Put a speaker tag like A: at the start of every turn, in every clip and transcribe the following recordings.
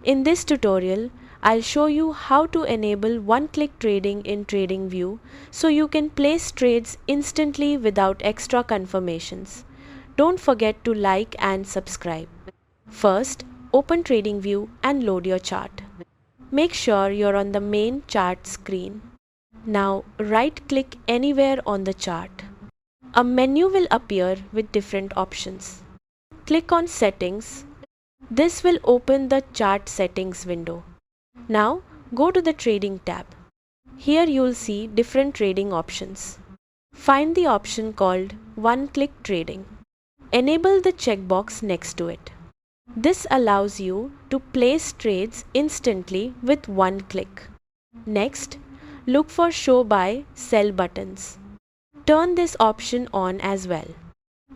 A: In this tutorial, I'll show you how to enable one-click trading in Tradingview so you can place trades instantly without extra confirmations. Don't forget to like and subscribe. First, open Tradingview and load your chart. Make sure you're on the main chart screen. Now right-click anywhere on the chart. A menu will appear with different options. Click on Settings. This will open the Chart Settings window. Now go to the Trading tab. Here you'll see different trading options. Find the option called One-Click Trading. Enable the checkbox next to it. This allows you to place trades instantly with one click. Next, look for Show Buy, Sell buttons. Turn this option on as well.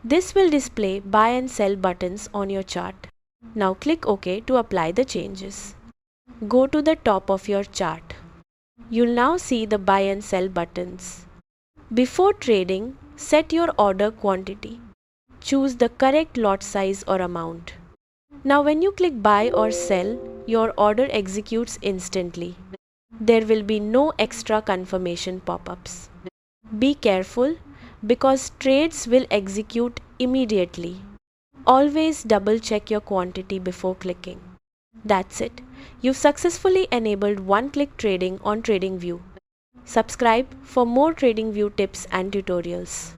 A: This will display buy and sell buttons on your chart. Now click OK to apply the changes. Go to the top of your chart. You'll now see the buy and sell buttons. Before trading, set your order quantity. Choose the correct lot size or amount. Now when you click buy or sell, your order executes instantly. There will be no extra confirmation pop-ups. Be careful because trades will execute immediately. Always double check your quantity before clicking. That's it. You've successfully enabled one-click trading on Tradingview. Subscribe for more Tradingview tips and tutorials.